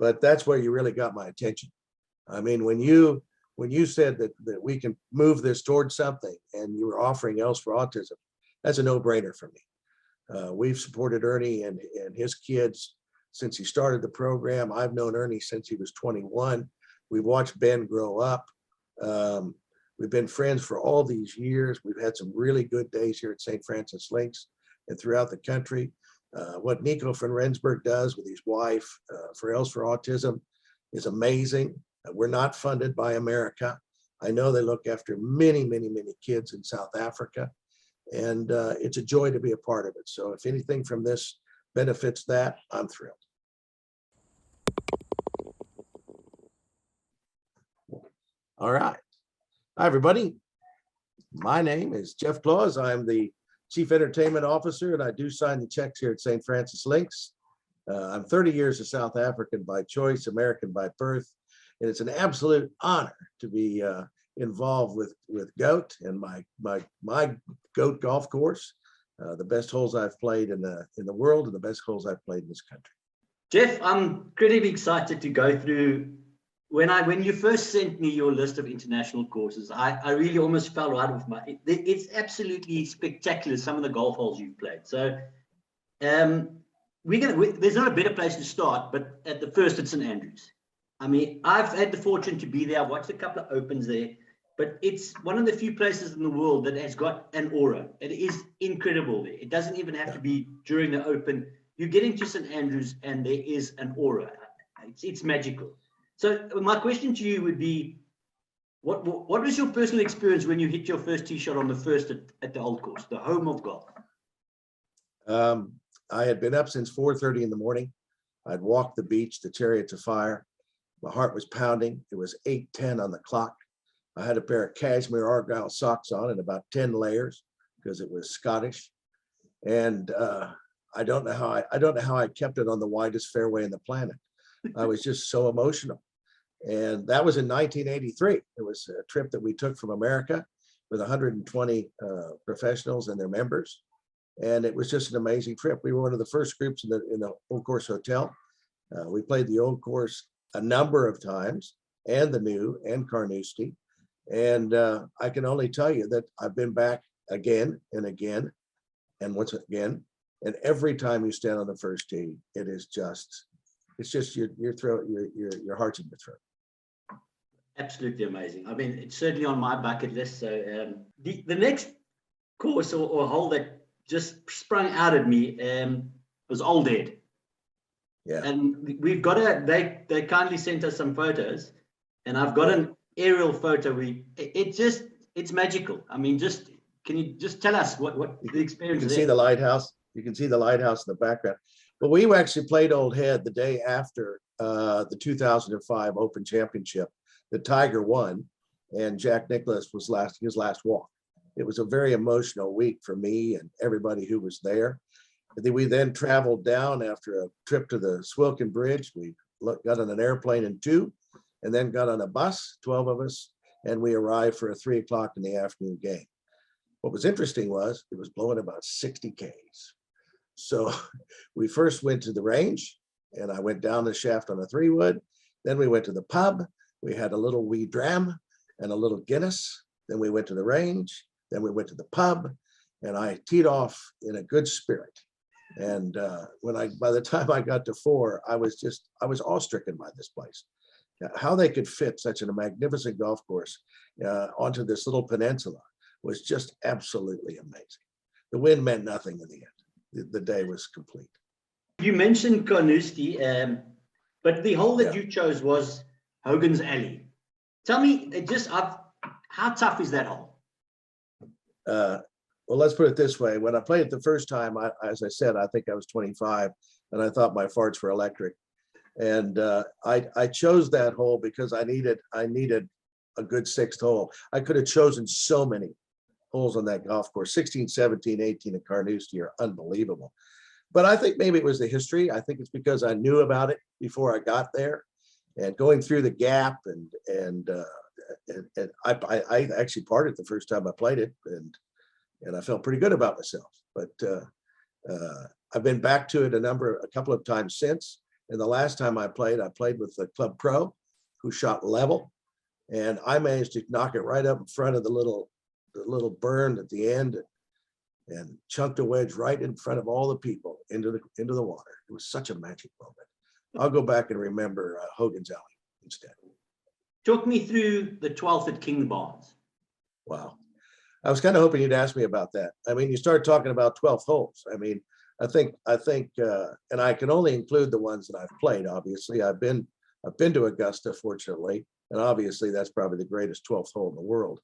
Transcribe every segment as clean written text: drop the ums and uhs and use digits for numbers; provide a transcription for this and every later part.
but that's where you really got my attention. I mean, when you said that we can move this towards something, and you were offering else for autism, that's a no-brainer for me. We've supported Ernie and his kids since he started the program. I've known Ernie since he was 21. We've watched Ben grow up. We've been friends for all these years. We've had some really good days here at St. Francis Links and throughout the country. What Nico van Rensburg does with his wife for Else for Autism is amazing. We're not funded by America. I know they look after many, many, many kids in South Africa, and it's a joy to be a part of it. So if anything from this benefits that, I'm thrilled. All right. Hi, everybody. My name is Jeff Claus. I'm the Chief Entertainment Officer, and I do sign the checks here at St. Francis Links. I'm 30 years of South African by choice, American by birth, and it's an absolute honor to be involved with G.O.A.T and my G.O.A.T golf course, the best holes I've played in the world and the best holes I've played in this country. Jeff, I'm incredibly excited to go through. When you first sent me your list of international courses, I really almost fell out of my. It's absolutely spectacular, some of the golf holes you've played. So there's not a better place to start, but at the first at St. Andrews. I mean, I've had the fortune to be there. I've watched a couple of opens there, but it's one of the few places in the world that has got an aura. It is incredible there. It doesn't even have to be during the open. You get into St. Andrews and there is an aura. It's magical. So my question to you would be, what was your personal experience when you hit your first tee shot on the first at the old course, the home of golf? I had been up since 4:30 in the morning. I'd walked the beach, the Chariots of Fire. My heart was pounding. It was 8:10 on the clock. I had a pair of cashmere argyle socks on and about 10 layers because it was Scottish. And I don't know how I kept it on the widest fairway in the planet. I was just so emotional. And that was in 1983. It was a trip that we took from America with 120 professionals and their members. And it was just an amazing trip. We were one of the first groups in the Old Course Hotel. We played the Old Course a number of times, and the new, and Carnoustie. And I can only tell you that I've been back again and again, and once again. And every time you stand on the first tee, it's just your throat, your heart's in your throat. Absolutely amazing. I mean, it's certainly on my bucket list. So the next course or hole that just sprung out at me was Old Head. Yeah. And we've got they kindly sent us some photos, and I've got an aerial photo. It's magical. I mean, can you just tell us what the experience is? You can see the lighthouse. You can see the lighthouse in the background. But we actually played Old Head the day after the 2005 Open Championship. The Tiger won, and Jack Nicklaus was his last walk. It was a very emotional week for me and everybody who was there. We then traveled down after a trip to the Swilken Bridge. We got on an airplane in 2, and then got on a bus, 12 of us, and we arrived for a 3 o'clock in the afternoon game. What was interesting was it was blowing about 60 Ks. So we first went to the range, and I went down the shaft on a 3-wood. Then we went to the pub. We had a little wee dram and a little Guinness. Then we went to the range. Then we went to the pub, and I teed off in a good spirit. And by the time I got to 4, I was awe-stricken by this place. How they could fit such a magnificent golf course onto this little peninsula was just absolutely amazing. The wind meant nothing in the end. The day was complete. You mentioned Carnoustie, but the hole that you chose was Hogan's Alley. Tell me, how tough is that hole? Well, let's put it this way. When I played it the first time, as I said, I think I was 25, and I thought my farts were electric. And I chose that hole because I needed a good 6th hole. I could have chosen so many holes on that golf course. 16, 17, 18 at Carnoustie are unbelievable. But I think maybe it was the history. I think it's because I knew about it before I got there, and going through the gap, and I actually parted the first time I played it, and I felt pretty good about myself. But I've been back to it a couple of times since, And the last time I played with the club pro who shot level. And I managed to knock it right up in front of the little burn at the end and chunked a wedge right in front of all the people into the water. It was such a magic moment. I'll go back and remember Hogan's Alley instead. Talk me through the 12th at Kingsbarns. Wow. I was kind of hoping you'd ask me about that. I mean, you start talking about 12th holes. I mean, I think, and I can only include the ones that I've played. Obviously, I've been to Augusta, fortunately, and obviously that's probably the greatest 12th hole in the world.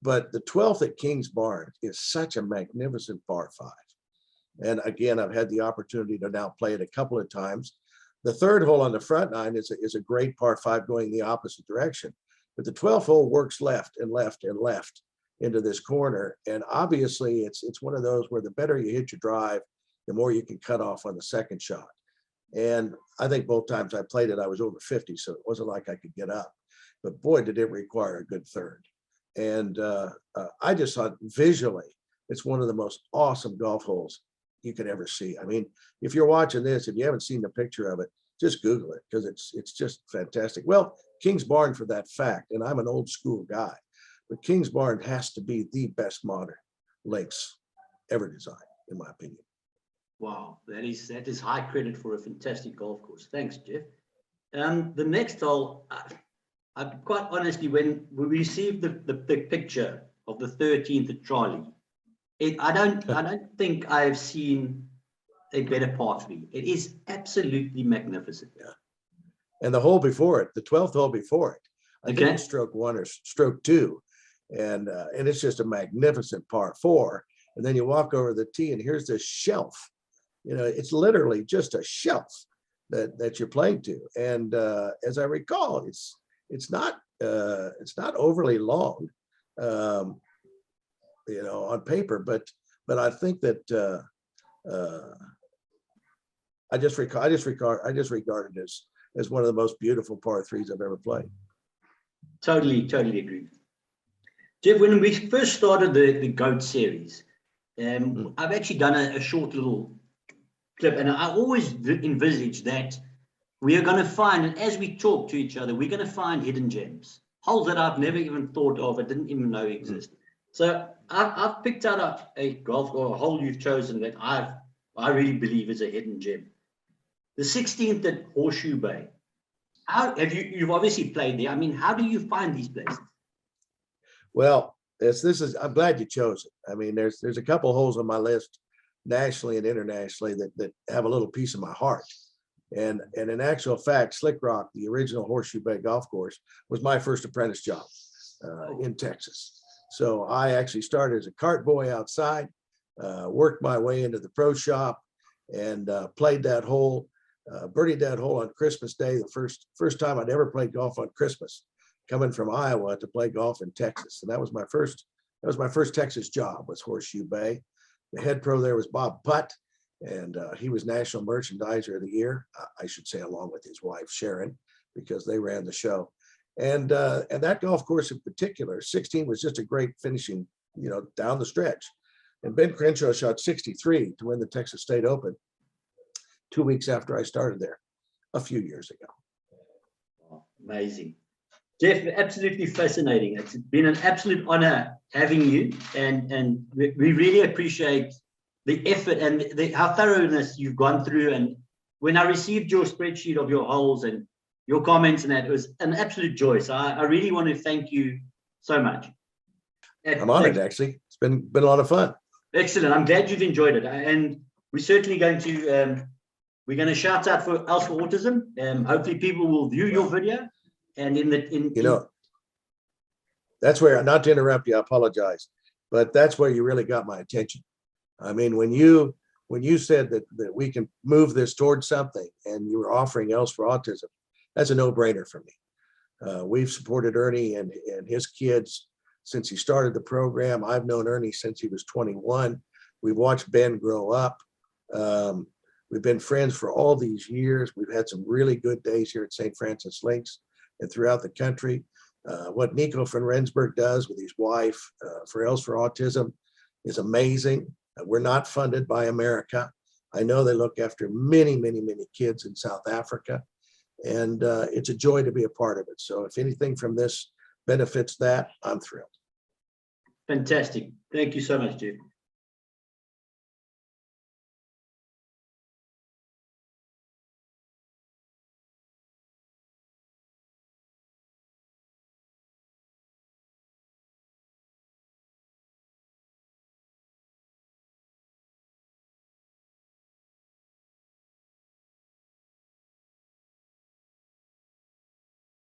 But the 12th at Kingsbarns is such a magnificent par 5. And again, I've had the opportunity to now play it a couple of times. The 3rd hole on the front nine is a great par 5 going the opposite direction. But the 12th hole works left and left and left into this corner. And obviously it's one of those where the better you hit your drive, the more you can cut off on the second shot. And I think both times I played it, I was over 50, so it wasn't like I could get up. But boy, did it require a good 3rd. And I just thought visually, it's one of the most awesome golf holes you could ever see. I mean, if you're watching this, if you haven't seen the picture of it, just Google it because it's just fantastic. Well, Kingsbarn for that fact, and I'm an old school guy, but Kingsbarn has to be the best modern links ever designed, in my opinion. Wow, that is high credit for a fantastic golf course. Thanks, Jeff. The next hole, I'm quite honestly, when we received the picture of the 13th at Tralee, I don't think I've seen a better par 3. It is absolutely magnificent. Yeah. And the hole before it, the 12th hole before it, I think it's stroke 1 or stroke 2. And it's just a magnificent par 4. And then you walk over the tee and here's this shelf. You know, it's literally just a shelf that you're playing to. And as I recall, it's not overly long, you know, on paper, but I think that I just regard it as one of the most beautiful par 3s I've ever played. Totally agree. Jeff, when we first started the GOAT series, I've actually done a short little clip, and I always envisaged that we are going to find, and as we talk to each other, we're going to find hidden gems, holes that I've never even thought of, I didn't even know exist. So I've picked out a golf or a hole you've chosen that I really believe is a hidden gem. The 16th at Horseshoe Bay. How have you've obviously played there? I mean, how do you find these places? Well, I'm glad you chose it. I mean, there's a couple holes on my list nationally and internationally that have a little piece of my heart. And in actual fact, Slickrock, the original Horseshoe Bay golf course, was my first apprentice job in Texas. So I actually started as a cart boy outside, worked my way into the pro shop, and played that hole, birdied that hole on Christmas Day, the first time I'd ever played golf on Christmas, coming from Iowa to play golf in Texas. And that was my first Texas job, was Horseshoe Bay. The head pro there was Bob Putt, and he was National Merchandiser of the Year, I should say, along with his wife Sharon, because they ran the show. And that golf course in particular, 16 was just a great finishing, you know, down the stretch. And Ben Crenshaw shot 63 to win the Texas State Open 2 weeks after I started there a few years ago. Oh, amazing. Jeff, absolutely fascinating. It's been an absolute honor having you, and we really appreciate the effort and how thoroughness you've gone through. And when I received your spreadsheet of your holes and your comments and that, it was an absolute joy. So I really want to thank you so much. I'm honored, actually. It's been a lot of fun. Excellent. I'm glad you've enjoyed it. And we're certainly going to shout out for Else for Autism. Hopefully people will view your video. And that's where, not to interrupt you, I apologize, but that's where you really got my attention. I mean, when you said that we can move this towards something, and you were offering Else for Autism, that's a no-brainer for me. We've supported Ernie and his kids since he started the program. I've known Ernie since he was 21. We've watched Ben grow up. We've been friends for all these years. We've had some really good days here at St. Francis Links and throughout the country. What Nico van Rensburg does with his wife for Else for Autism is amazing. We're not funded by America. I know they look after many, many, many kids in South Africa, and it's a joy to be a part of it. So if anything from this benefits that, I'm thrilled. Fantastic. Thank you so much, Jeff.